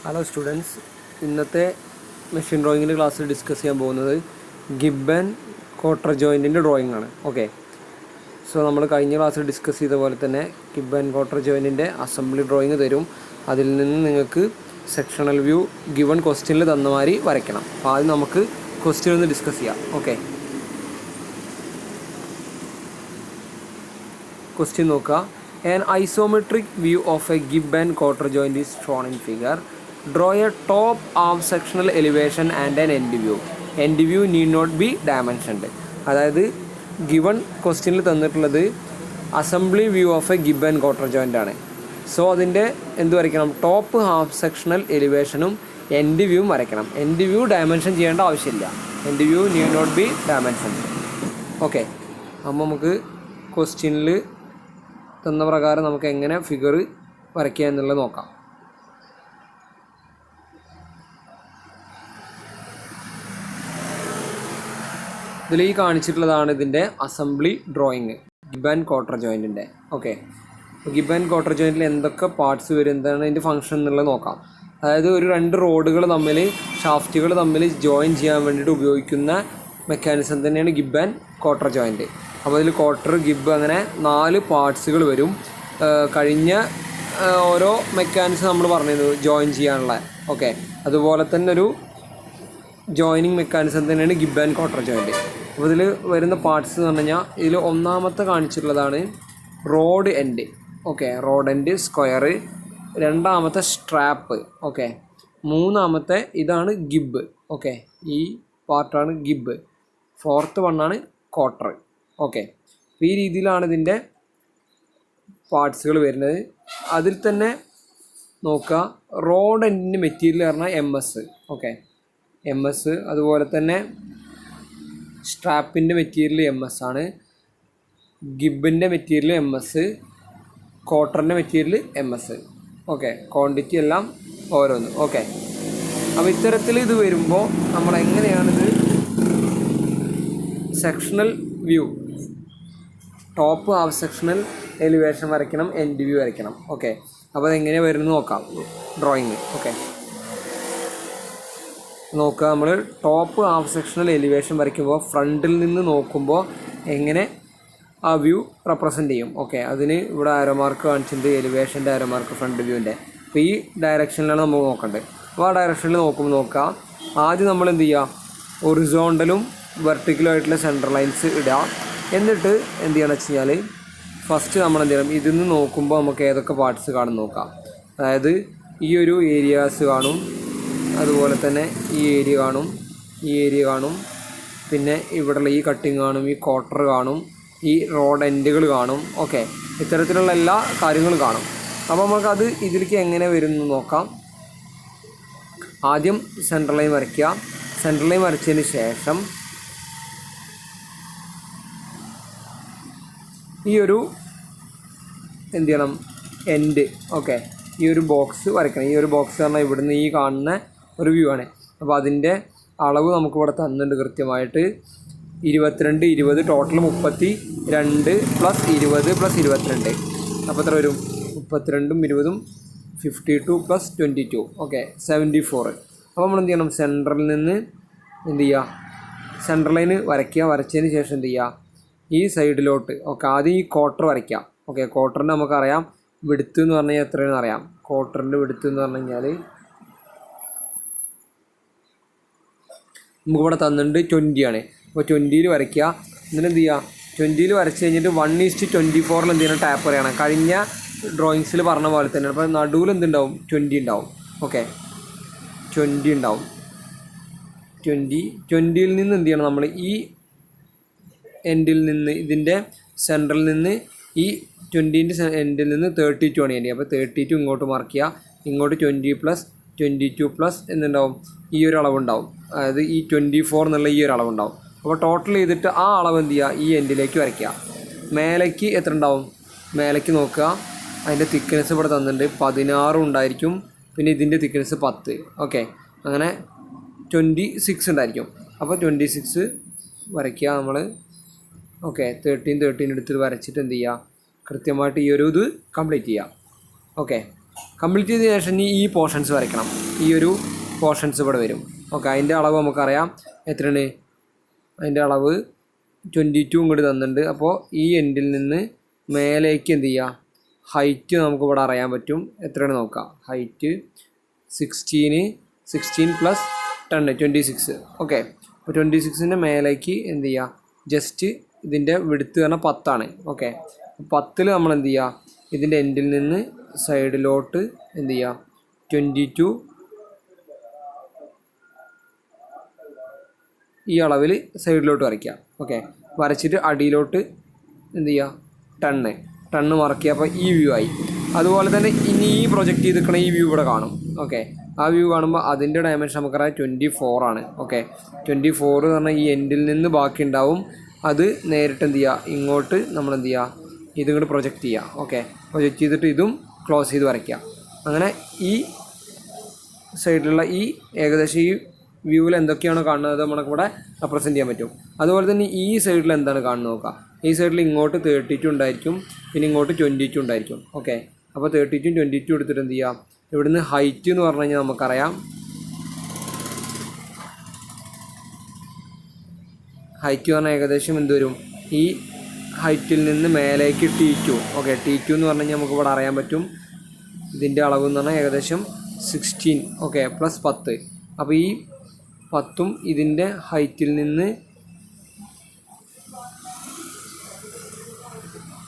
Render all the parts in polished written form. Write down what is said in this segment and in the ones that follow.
Hello students, ഇന്നത്തെ machine ഡ്രോയിങ്ങിൻ്റെ ക്ലാസ്സിൽ discuss ചെയ്യാൻ പോകുന്നത് ഗിബ് ആൻഡ് കോട്ടർ ജോയിൻറ്റിൻ്റെ ഡ്രോയിങ് ആണ്. ഓക്കെ, സോ നമ്മൾ കഴിഞ്ഞ ക്ലാസ്സിൽ ഡിസ്കസ് ചെയ്ത പോലെ തന്നെ ഗിബ് ആൻഡ് കോട്ടർ ജോയിൻറ്റിൻ്റെ അസംബ്ലി ഡ്രോയിങ് തരും. അതിൽ നിന്ന് നിങ്ങൾക്ക് സെക്ഷണൽ വ്യൂ ഗിവൺ ക്വസ്റ്റ്യനിൽ തന്ന മാതിരി വരയ്ക്കണം. അപ്പോൾ ആദ്യം നമുക്ക് ക്വസ്റ്റ്യൻ ഒന്ന് ഡിസ്കസ് ചെയ്യാം. ഓക്കെ, ക്വസ്റ്റ്യൻ നോക്കുക. An isometric view of a gib and cotter joint is shown in figure. Draw a top half sectional elevation and an end view. End view need not be dimensioned. അതായത് given ക്വസ്റ്റ്യനിൽ തന്നിട്ടുള്ളത് assembly view of a gib and cotter joint ആണ്. So അതിൻ്റെ എന്ത് വരയ്ക്കണം? Top half sectional എലിവേഷനും end വ്യൂവും വരയ്ക്കണം. എൻഡ് വ്യൂ ഡയമെൻഷൻ ചെയ്യേണ്ട ആവശ്യമില്ല. End view need not be dimension. Okay, അപ്പോൾ നമുക്ക് ക്വസ്റ്റ്യനിൽ തന്ന പ്രകാരം നമുക്ക് എങ്ങനെ ഫിഗർ വരയ്ക്കുക എന്നുള്ളത് നോക്കാം. ഇതിൽ ഈ കാണിച്ചിട്ടുള്ളതാണ് ഇതിൻ്റെ assembly drawing gib and cotter ജോയിൻറ്റിൻ്റെ. ഓക്കെ, ഗിബ് ആൻഡ് കോട്ടർ ജോയിൻറ്റിൽ എന്തൊക്കെ പാർട്സ് വരും, എന്താണ് ഇതിൻ്റെ ഫംഗ്ഷൻ എന്നുള്ളത് നോക്കാം. അതായത് ഒരു രണ്ട് റോഡുകൾ തമ്മിൽ, ഷാഫ്റ്റുകൾ തമ്മിൽ ജോയിൻ ചെയ്യാൻ വേണ്ടിയിട്ട് ഉപയോഗിക്കുന്ന മെക്കാനിസം തന്നെയാണ് ഗിബ് ആൻഡ് കോട്ടർ ജോയിൻറ്റ്. അപ്പോൾ അതിൽ കോട്ടർ, ഗിബ് അങ്ങനെ 4 പാർട്സുകൾ വരും. കഴിഞ്ഞ ഓരോ മെക്കാനിസം നമ്മൾ പറഞ്ഞിരുന്നു ജോയിൻ ചെയ്യാനുള്ള. ഓക്കെ, അതുപോലെ തന്നെ ഒരു ജോയിനിങ് മെക്കാനിസം തന്നെയാണ് ഗിബ് ആൻഡ് കോട്ടർ ജോയിൻറ്റ്. അപ്പോൾ ഇതിൽ വരുന്ന പാർട്സ് എന്ന് പറഞ്ഞു കഴിഞ്ഞാൽ ഇതിൽ ഒന്നാമത്തെ കാണിച്ചിട്ടുള്ളതാണ് rod end. Okay, rod end square. രണ്ടാമത്തെ സ്ട്രാപ്പ്. ഓക്കെ, മൂന്നാമത്തെ ഇതാണ് ഗിബ്. ഓക്കെ, ഈ പാർട്ടാണ് ഗിബ്. ഫോർത്ത് വണ്ണാണ് കോട്ടർ. ഓക്കെ, ഈ രീതിയിലാണ് ഇതിൻ്റെ പാർട്സുകൾ വരുന്നത്. അതിൽ തന്നെ നോക്കുക, റോഡ് എൻഡിൻ്റെ മെറ്റീരിയൽ പറഞ്ഞാൽ MS. Okay, MS. അതുപോലെ തന്നെ സ്ട്രാപ്പിൻ്റെ മെറ്റീരിയൽ MS ആണ്. ഗിബിൻ്റെ മെറ്റീരിയൽ MS, കോട്ടറിൻ്റെ മെറ്റീരിയൽ MS. ഓക്കെ, ക്വാണ്ടിറ്റി എല്ലാം ഓരോന്ന്. ഓക്കെ, അപ്പോൾ ഇത്തരത്തിൽ ഇത് വരുമ്പോൾ നമ്മൾ എങ്ങനെയാണിത് sectional view, top half sectional elevation വരയ്ക്കണം, എൻഡ് വ്യൂ വരയ്ക്കണം. ഓക്കെ, അപ്പോൾ അതെങ്ങനെയാണ് വരുന്നത് നോക്കാം ഡ്രോയിങ്. ഓക്കെ, നോക്കുക, നമ്മൾ ടോപ്പ് ഹാഫ് സെക്ഷണൽ എലിവേഷൻ വരയ്ക്കുമ്പോൾ ഫ്രണ്ടിൽ നിന്ന് നോക്കുമ്പോൾ എങ്ങനെ ആ വ്യൂ റെപ്രസെൻ്റ് ചെയ്യും. ഓക്കെ, അതിന് ഇവിടെ ആരോമാർക്ക് കാണിച്ചിട്ടുണ്ട്, എലിവേഷൻ്റെ ആരോമാർക്ക് ഫ്രണ്ട് വ്യൂവിൻ്റെ. അപ്പോൾ ഈ ഡയറക്ഷനിലാണ് നമ്മൾ നോക്കേണ്ടത്. അപ്പോൾ ആ ഡയറക്ഷനിൽ നോക്കുക, ആദ്യം നമ്മൾ എന്ത് ചെയ്യുക, ഹൊറിസോണ്ടലും വെർട്ടിക്കലും ആയിട്ടുള്ള സെൻറ്റർ ലൈൻസ് ഇടുക. എന്നിട്ട് എന്ത് ചെയ്യണമെന്ന് വെച്ച് കഴിഞ്ഞാൽ ഫസ്റ്റ് നമ്മൾ എന്ത് ചെയ്യണം, ഇതിൽ നിന്ന് നോക്കുമ്പോൾ നമുക്ക് ഏതൊക്കെ പാർട്സ് കാണും നോക്കാം. അതായത് ഈ ഒരു ഏരിയാസ് കാണും, അതുപോലെ തന്നെ ഈ ഏരിയ കാണും, ഈ ഏരിയ കാണും, പിന്നെ ഇവിടെയുള്ള ഈ കട്ടിങ് കാണും, ഈ കോട്ടർ കാണും, ഈ റോഡ് എൻഡുകൾ കാണും. ഓക്കെ, ഇത്തരത്തിലുള്ള എല്ലാ കാര്യങ്ങളും കാണും. അപ്പോൾ നമുക്കത് ഇതിലേക്ക് എങ്ങനെ വരും എന്ന് നോക്കാം. ആദ്യം സെൻട്രൽ ലൈൻ വരയ്ക്കുക. സെൻട്രൽ ലൈൻ വരച്ചതിന് ശേഷം ഈ ഒരു എന്ത് ചെയ്യണം, എൻഡ്. ഓക്കെ, ഈ ഒരു ബോക്സ് വരയ്ക്കണം. ഈ ഒരു ബോക്സ് പറഞ്ഞാൽ ഇവിടുന്ന് ഈ കാണുന്ന ഒരു വ്യൂ ആണ്. അപ്പോൾ അതിൻ്റെ അളവ് നമുക്കിവിടെ തന്നിട്ടുണ്ട് കൃത്യമായിട്ട്. 22, 20, ടോട്ടൽ 32 + 20 + 22. അപ്പോൾ എത്ര വരും? 32ഉം 20ഉം 52 + 22. ഓക്കെ, 74. അപ്പോൾ നമ്മൾ എന്ത് ചെയ്യണം, സെൻട്രലിൽ നിന്ന് എന്ത് ചെയ്യുക, സെൻട്രൽ ലൈന് വരയ്ക്കുക. വരച്ചതിന് ശേഷം എന്ത് ചെയ്യുക, ഈ സൈഡിലോട്ട്. ഓക്കെ, ആദ്യം ഈ കോട്ടർ വരയ്ക്കാം. ഓക്കെ, കോട്ടറിൻ്റെ നമുക്കറിയാം വിഡ്ത്ത് എന്ന് പറഞ്ഞു കഴിഞ്ഞാൽ എത്രയാണെന്ന് അറിയാം. കോട്ടറിൻ്റെ വിഡ്ത്ത് എന്ന് പറഞ്ഞു കഴിഞ്ഞാൽ നമുക്കിവിടെ തന്നിട്ടുണ്ട് 20 ആണ്. അപ്പോൾ 20ൽ വരയ്ക്കുക. എന്നിട്ട് എന്ത് ചെയ്യുക, 20ൽ വരച്ച് കഴിഞ്ഞിട്ട് 1:24 എന്ത് ചെയ്യണം, ടാപ്പ് പറയണം. കഴിഞ്ഞ ഡ്രോയിങ്സിൽ പറഞ്ഞ പോലെ തന്നെ. അപ്പോൾ നടുവിൽ എന്തുണ്ടാവും, 20 ഉണ്ടാവും. ഓക്കെ, 20 ഉണ്ടാവും. 20ൽ നിന്ന് എന്ത് ചെയ്യണം, നമ്മൾ ഈ എൻഡിൽ നിന്ന്, ഇതിൻ്റെ സെൻട്രൽ നിന്ന് ഈ 20ൻ്റെ എൻഡിൽ നിന്ന് 32 ആണ് എൻഡ്. അപ്പോൾ 32 ഇങ്ങോട്ട് മാർക്ക് ചെയ്യുക. ഇങ്ങോട്ട് 20 + 22 + എന്തുണ്ടാവും, ഈ ഒരു അളവുണ്ടാവും. അതായത് ഈ 24 എന്നുള്ള ഈ ഒരു അളവുണ്ടാവും. അപ്പോൾ ടോട്ടൽ ചെയ്തിട്ട് ആ അളവ് എന്ത് ചെയ്യുക, ഈ എൻഡിലേക്ക് വരയ്ക്കുക. മേലേക്ക് എത്ര ഉണ്ടാവും, മേലേക്ക് നോക്കുക. അതിൻ്റെ തിക്നെസ് ഇവിടെ തന്നിട്ടുണ്ട് 16 ഉണ്ടായിരിക്കും. പിന്നെ ഇതിൻ്റെ തിക്നെസ് 10. ഓക്കെ, അങ്ങനെ 26 ഉണ്ടായിരിക്കും. അപ്പോൾ 26 വരയ്ക്കുക നമ്മൾ. ഓക്കെ, 13 എടുത്ത് വരച്ചിട്ട് എന്ത് ചെയ്യുക, കൃത്യമായിട്ട് ഈ ഒരു ഇത് കംപ്ലീറ്റ് ചെയ്യുക. ഓക്കെ, കംപ്ലീറ്റ് ചെയ്തതിന് ശേഷം ഈ പോർഷൻസ് വരയ്ക്കണം. ഈ ഒരു പോർഷൻസ് ഇവിടെ വരും. ഓക്കെ, അതിൻ്റെ അളവ് നമുക്കറിയാം എത്രയാണ്. അതിൻ്റെ അളവ് 22 ഇങ്ങോട്ട് തന്നിട്ടുണ്ട്. അപ്പോൾ ഈ എൻഡിൽ നിന്ന് മേലേക്ക് എന്ത് ചെയ്യുക, ഹൈറ്റ് നമുക്കിവിടെ അറിയാൻ പറ്റും. എത്രയാണ് നോക്കാം. Height 16 plus 10 26. ഓക്കെ, അപ്പോൾ 26ൻ്റെ മേലേക്ക് എന്ത് ചെയ്യുക, ജസ്റ്റ് ഇതിൻ്റെ വിഡ്ത്ത് പറഞ്ഞാൽ 10 ഓക്കെ, 10 നമ്മൾ എന്ത് ചെയ്യുക, ഇതിൻ്റെ എൻഡിൽ നിന്ന് സൈഡിലോട്ട് എന്ത് ചെയ്യുക 22 ഈ അളവിൽ സൈഡിലോട്ട് വരയ്ക്കുക. ഓക്കെ, വരച്ചിട്ട് അടിയിലോട്ട് എന്ത് ചെയ്യുക 10 മറക്കുക. അപ്പോൾ ഈ വ്യൂ ആയി. അതുപോലെ തന്നെ ഇനി ഈ പ്രൊജക്റ്റ് ചെയ്തിരിക്കണ ഈ വ്യൂ ഇവിടെ കാണും. ഓക്കെ, ആ വ്യൂ കാണുമ്പോൾ അതിൻ്റെ ഡയമെൻഷൻ നമുക്കറിയാം 24 ഓക്കെ, 24 എന്ന് പറഞ്ഞാൽ ഈ എൻഡിൽ നിന്ന് ബാക്കി ഉണ്ടാവും. അത് നേരിട്ട് എന്ത് ചെയ്യുക, ഇങ്ങോട്ട് നമ്മൾ എന്ത് ചെയ്യുക, ഇതും കൂടി പ്രൊജക്റ്റ് ചെയ്യുക. ഓക്കെ, പ്രൊജക്റ്റ് ചെയ്തിട്ട് ഇതും ക്ലോസ് ചെയ്ത് വരയ്ക്കുക. അങ്ങനെ ഈ സൈഡിലുള്ള ഈ ഏകദേശം ഈ വ്യൂവിൽ എന്തൊക്കെയാണ് കാണുന്നത് നമുക്കിവിടെ റെപ്രസെൻറ്റ് ചെയ്യാൻ പറ്റും. അതുപോലെ തന്നെ ഈ സൈഡിൽ എന്താണ് കാണുന്നത് നോക്കുക. ഈ സൈഡിൽ ഇങ്ങോട്ട് 32 ഉണ്ടായിരിക്കും, പിന്നെ ഇങ്ങോട്ട് 22 ഉണ്ടായിരിക്കും. ഓക്കെ, അപ്പോൾ 32 22 എടുത്തിട്ട് എന്ത് ചെയ്യാം, ഇവിടുന്ന് ഹൈറ്റ് എന്ന് പറഞ്ഞു കഴിഞ്ഞാൽ നമുക്കറിയാം ഹൈറ്റ് പറഞ്ഞാൽ ഏകദേശം എന്ത് വരും, ഈ ഹൈറ്റിൽ നിന്ന് മേലേക്ക് T2. ഓക്കെ, T2 എന്ന് പറഞ്ഞു കഴിഞ്ഞാൽ നമുക്കിവിടെ അറിയാൻ പറ്റും. ഇതിൻ്റെ അളവ് എന്ന് പറഞ്ഞാൽ ഏകദേശം 16. Okay, plus 10. അപ്പോൾ ഈ 10ഉം ഇതിൻ്റെ ഹൈറ്റിൽ നിന്ന്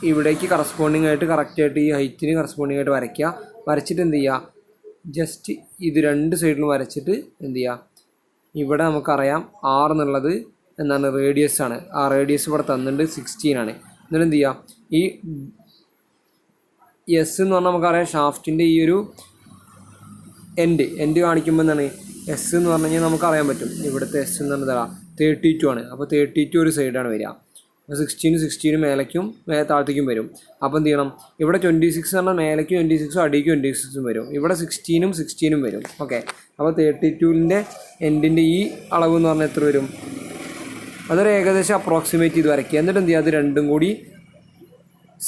ഇവിടേക്ക് കറസ്പോണ്ടിങ് ആയിട്ട് കറക്റ്റായിട്ട് ഈ ഹൈറ്റിന് കറസ്പോണ്ടിങ് ആയിട്ട് വരയ്ക്കുക. വരച്ചിട്ട് എന്ത് ചെയ്യുക, ജസ്റ്റ് ഇത് രണ്ട് സൈഡിലും വരച്ചിട്ട് എന്ത് ചെയ്യുക, ഇവിടെ നമുക്കറിയാം R എന്നുള്ളത് എന്താണ്, റേഡിയസ് ആണ്. ആ റേഡിയസ് ഇവിടെ തന്നിട്ടുണ്ട് 16 എന്നിട്ട് എന്ത് ചെയ്യുക, ഈ S എന്ന് പറഞ്ഞാൽ നമുക്കറിയാം ഷാഫ്റ്റിൻ്റെ ഈ ഒരു എൻഡ് കാണിക്കുമ്പോൾ എന്താണ്, S എന്ന് പറഞ്ഞു കഴിഞ്ഞാൽ നമുക്കറിയാൻ പറ്റും. ഇവിടുത്തെ S എന്ന് പറഞ്ഞാൽ 32 അപ്പോൾ 32 ഒരു സൈഡാണ് വരിക. അപ്പോൾ 16 മേലേക്കും താഴത്തേക്കും വരും. അപ്പോൾ എന്ത് ചെയ്യണം, ഇവിടെ 26 എന്ന് പറഞ്ഞാൽ മേലേക്ക് 26 അടിക്ക് 26 വരും. ഇവിടെ 16 വരും. ഓക്കെ, അപ്പോൾ 32ൻ്റെ എൻഡിൻ്റെ ഈ അളവ് എന്ന് പറഞ്ഞാൽ എത്ര വരും, അതൊരു ഏകദേശം അപ്രോക്സിമേറ്റ് ചെയ്ത് വരയ്ക്കുക. എന്നിട്ട് എന്ത് ചെയ്യുക, അത് രണ്ടും കൂടി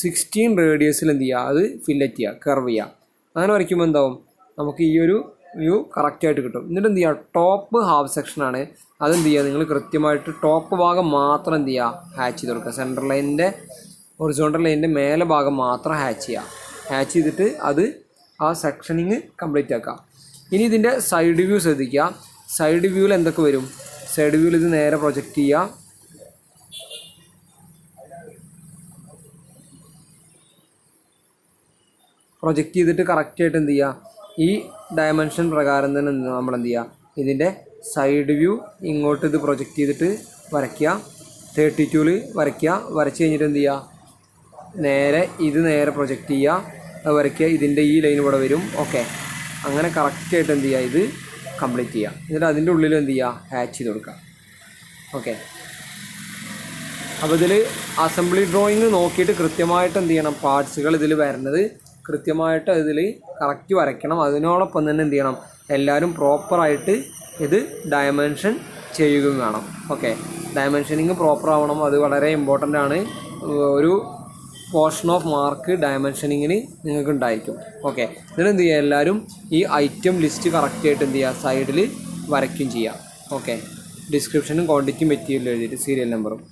16 റേഡിയസിൽ എന്ത് ചെയ്യുക, അത് ഫില്ലറ്റ് ചെയ്യുക, കർവ് ചെയ്യുക. അങ്ങനെ വരയ്ക്കുമ്പോൾ എന്താവും, നമുക്ക് ഈ ഒരു വ്യൂ കറക്റ്റായിട്ട് കിട്ടും. എന്നിട്ട് എന്ത് ചെയ്യുക, ടോപ്പ് ഹാഫ് സെക്ഷനാണ്, അതെന്ത് ചെയ്യുക, നിങ്ങൾ കൃത്യമായിട്ട് ടോപ്പ് ഭാഗം മാത്രം എന്ത് ചെയ്യുക, ഹാച്ച് ചെയ്ത് കൊടുക്കുക. സെൻറ്റർ ലൈനിൻ്റെ ഹൊറിസോണ്ടൽ ലൈനിൻ്റെ മേലെ ഭാഗം മാത്രം ഹാച്ച് ചെയ്യുക. ഹാച്ച് ചെയ്തിട്ട് അത് ആ സെക്ഷനിങ് കംപ്ലീറ്റ് ആക്കുക. ഇനി ഇതിൻ്റെ സൈഡ് വ്യൂ ശ്രദ്ധിക്കുക. സൈഡ് വ്യൂവിൽ എന്തൊക്കെ വരും, സൈഡ് വ്യൂവിൽ ഇത് നേരെ പ്രൊജക്റ്റ് ചെയ്യുക. പ്രൊജക്റ്റ് ചെയ്തിട്ട് കറക്റ്റായിട്ട് എന്ത് ചെയ്യുക, ഈ ഡയമെൻഷൻ പ്രകാരം തന്നെ നമ്മൾ എന്ത് ചെയ്യുക, ഇതിൻ്റെ സൈഡ് വ്യൂ ഇങ്ങോട്ട് ഇത് പ്രൊജക്റ്റ് ചെയ്തിട്ട് വരയ്ക്കുക. 32ൽ വരയ്ക്കുക. വരച്ച് കഴിഞ്ഞിട്ട് എന്ത് ചെയ്യുക, നേരെ പ്രൊജക്റ്റ് ചെയ്യുക, അത് വരയ്ക്കുക. ഇതിൻ്റെ ഈ ലൈൻ ഇവിടെ വരും. ഓക്കെ, അങ്ങനെ കറക്റ്റായിട്ട് എന്ത് ചെയ്യുക, ഇത് കംപ്ലീറ്റ് ചെയ്യുക. എന്നിട്ട് അതിൻ്റെ ഉള്ളിൽ എന്ത് ചെയ്യുക, ഹാച്ച് ചെയ്ത് കൊടുക്കുക. ഓക്കെ, അപ്പോൾ ഇതിൽ അസംബ്ലി ഡ്രോയിങ് നോക്കിയിട്ട് കൃത്യമായിട്ട് എന്ത് ചെയ്യണം, പാർട്സുകൾ ഇതിൽ വരുന്നത് കൃത്യമായിട്ട് ഇതിൽ കറക്റ്റ് വരയ്ക്കണം. അതിനോടൊപ്പം തന്നെ എന്ത് ചെയ്യണം, എല്ലാവരും പ്രോപ്പറായിട്ട് ഇത് ഡയമെൻഷൻ ചെയ്യുകയും വേണം. ഓക്കെ, ഡയമെൻഷനിങ് പ്രോപ്പർ ആവണം. അത് വളരെ ഇമ്പോർട്ടൻ്റ് ആണ്. ഒരു പോർഷൻ ഓഫ് മാർക്ക് ഡയമെൻഷനിങ്ങിന് നിങ്ങൾക്ക് ഉണ്ടായിരിക്കും. ഓക്കെ, എന്നിട്ട് എന്ത് ചെയ്യുക, എല്ലാവരും ഈ ഐറ്റം ലിസ്റ്റ് കറക്റ്റായിട്ട് എന്ത് ചെയ്യുക, സൈഡിൽ വരയ്ക്കുകയും ചെയ്യുക. ഓക്കെ, ഡിസ്ക്രിപ്ഷനും ക്വാണ്ടിറ്റി മെറ്റീരിയൽ എഴുതിയിട്ട് സീരിയൽ നമ്പറും.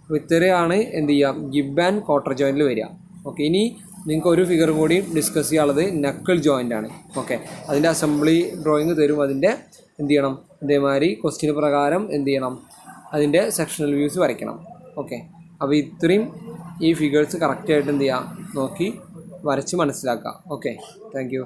അപ്പോൾ ഇത്രയാണ് എന്ത് ചെയ്യുക, ഗിബ് ആൻഡ് ക്വാർട്ടർ ജോയിൻറ്റിൽ വരിക. ഓക്കെ, ഇനി നിങ്ങൾക്ക് ഒരു ഫിഗർ കൂടി ഡിസ്കസ് ചെയ്യാനുള്ളത് നക്കിൾ ജോയിൻ്റ് ആണ്. ഓക്കെ, അതിൻ്റെ അസംബ്ലി ഡ്രോയിങ് തരും. അതിൻ്റെ എന്ത് ചെയ്യണം, ഇതേമാതിരി ക്വസ്റ്റ്യൻ പ്രകാരം എന്ത് ചെയ്യണം, അതിൻ്റെ സെക്ഷണൽ വ്യൂസ് വരയ്ക്കണം. ഓക്കെ, അപ്പോൾ ഇത്രയും ഈ ഫിഗേഴ്സ് കറക്റ്റായിട്ട് എന്ത് ചെയ്യുക, നോക്കി വരച്ച് മനസ്സിലാക്കുക. Okay, thank you.